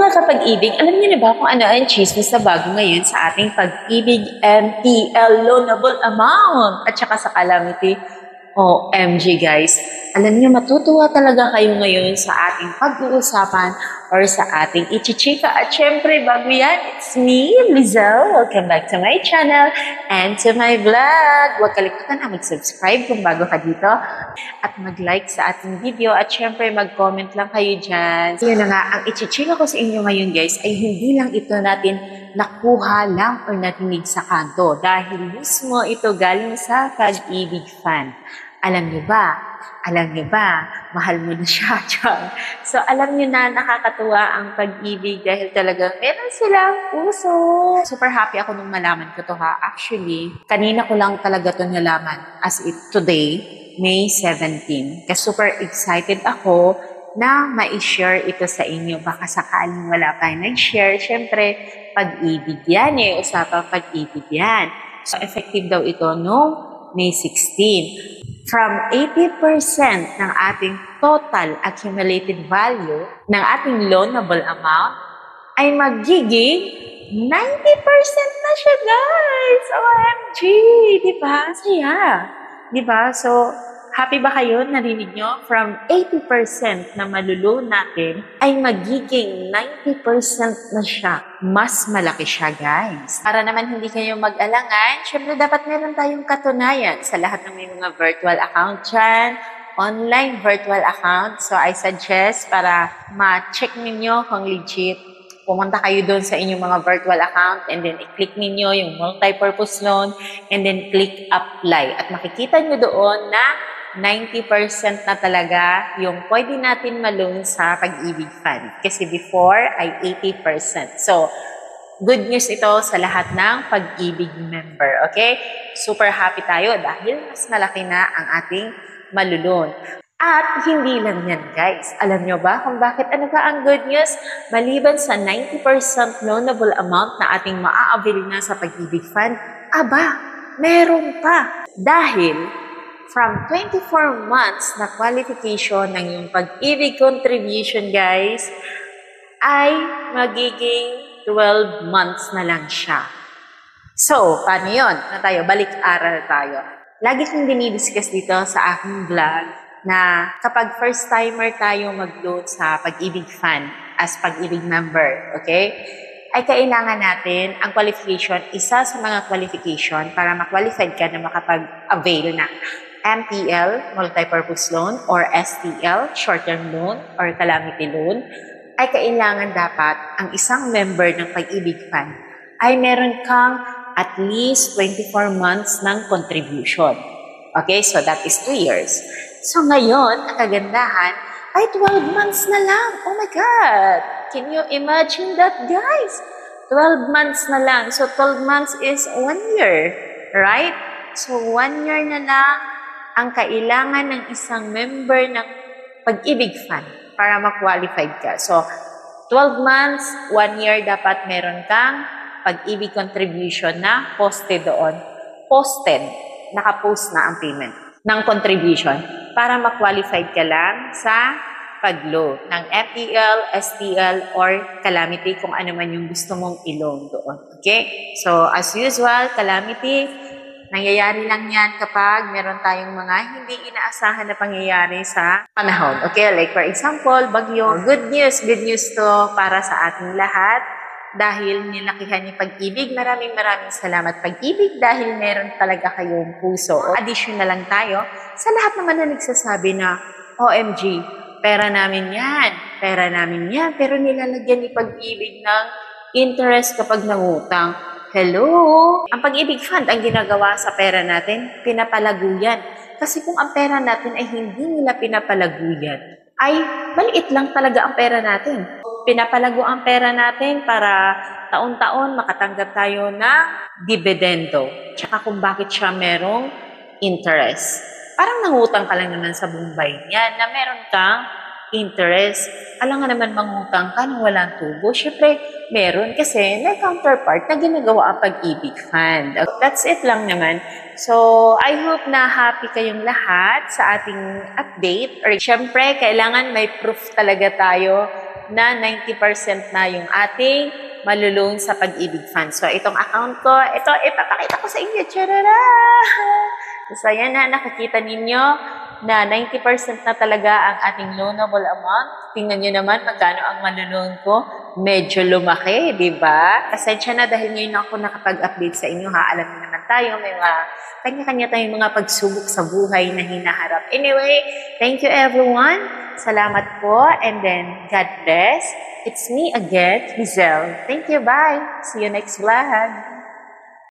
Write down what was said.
mga kapag-ibig, alam niyo na ba kung ano ang chismis na bago ngayon sa ating pag-ibig MPL loanable amount at saka sa calamity? OMG guys, alam niyo matutuwa talaga kayo ngayon sa ating pag-uusapan or sa ating ichichika. At syempre, bago yan, it's me, Lizelle. Welcome back to my channel and to my vlog. Huwag kalimutan na mag-subscribe kung bago ka dito at mag-like sa ating video. At syempre, mag-comment lang kayo dyan. Yun na nga, ang ichichika ko sa inyo ngayon guys ay hindi lang ito natin nakuha lang or natinig sa kanto dahil mismo ito galing sa pag-ibig fan. Alam niyo ba, mahal mo na siya dyan. So, alam niyo na, nakakatuwa ang pag-ibig dahil talagang meron silang puso. Super happy ako nung malaman ko to ha. Actually, kanina ko lang talaga to nalaman as it today, May 17. Kasi super excited ako na ma-share ito sa inyo. Baka sakaling wala pa nag-share. Siyempre, pag-ibig yan eh. Usapang pag-ibig yan. So, effective daw ito no May 16. From 80% ng ating total accumulated value ng ating loanable amount ay magiging 90% na siya, guys! OMG! Diba? Saya! Diba? So, happy ba kayo? Narinig nyo? From 80% na maluluon natin ay magiging 90% na siya. Mas malaki siya, guys. Para naman hindi kayo mag-alangan, syempre dapat meron tayong katunayan sa lahat ng may mga virtual account dyan, online virtual account. So, I suggest para ma-check ninyo kung legit, pumunta kayo doon sa inyong mga virtual account and then i-click ninyo yung multi-purpose loan and then click apply. At makikita nyo doon na 90% na talaga yung pwede natin ma-loan sa pag-ibig fund. Kasi before ay 80%. So, good news ito sa lahat ng pag-ibig member. Okay? Super happy tayo dahil mas malaki na ang ating malulun. At hindi lang yan, guys. Alam nyo ba kung bakit ano ba ang good news? Maliban sa 90% loanable amount na ating maa-avail na sa pag-ibig fund, aba, meron pa. Dahil from 24 months na qualification ng yung pag-ibig contribution, guys, ay magiging 12 months na lang siya. So, paano yun? Balik-aral tayo. Lagi kong dinidiscuss dito sa aking vlog na kapag first-timer tayo mag-loan sa pag-ibig fund as pag-ibig member, okay? Ay kailangan natin ang qualification, isa sa mga qualification para ma-qualified ka na makapag-avail na MPL, multi-purpose loan, or STL, short-term loan, or calamity loan, ay kailangan dapat ang isang member ng pag-ibig fund ay meron kang at least 24 months ng contribution. Okay, so that is 2 years. So ngayon, ang kagandahan ay 12 months na lang. Oh my God! Can you imagine that, guys? 12 months na lang. So 12 months is 1 year, right? So 1 year na lang ang kailangan ng isang member ng pag-ibig fund para ma-qualified ka. So, 12 months, 1 year, dapat meron kang pag-ibig contribution na posted doon. Posted, nakapost na ang payment ng contribution para ma-qualified ka lang sa pag-loan ng FEL, STL, or calamity kung ano man yung gusto mong i-loan doon. Okay? So, as usual, calamity, nangyayari lang yan kapag meron tayong mga hindi inaasahan na pangyayari sa panahon. Okay, like for example, bagyo. Good news to para sa ating lahat dahil nilakihan yung pag-ibig. Maraming salamat pag-ibig dahil meron talaga kayong puso. Additional lang tayo sa lahat naman na nagsasabi na, OMG, pera namin yan, pero nilalagyan ni pag-ibig ng interest kapag nangutang. Hello? Ang pag-ibig fund, ang ginagawa sa pera natin, pinapalago yan. Kasi kung ang pera natin ay hindi nila pinapalago yan, ay maliit lang talaga ang pera natin. Pinapalago ang pera natin para taon-taon makatanggap tayo ng dividendo. Tsaka kung bakit siya merong interest. Parang nangutang ka lang naman sa Bombay niyan na meron kang interest. Alam nga naman mangutang ka nang walang tubo. Syempre, meron kasi may counterpart na ginagawa ang Pag-ibig Fund. That's it lang naman. So, I hope na happy kayong lahat sa ating update. Or syempre, kailangan may proof talaga tayo na 90% na yung ating malulung sa Pag-ibig Fund. So, itong account ko, ito, ipapakita ko sa inyo. Tcharara! So, ayan na, nakikita ninyo na 90% na talaga ang ating loanable amount. Tingnan nyo naman magkano ang malulung ko. Medyo lumaki, di ba? Pasensya na dahil ngayon ako nakapag-update sa inyo, ha? Alam niyo naman tayo, may mga kanya-kanya tayong mga pagsubok sa buhay na hinaharap. Anyway, thank you everyone. Salamat po, and then God bless. It's me again, Hazel. Thank you, bye. See you next vlog.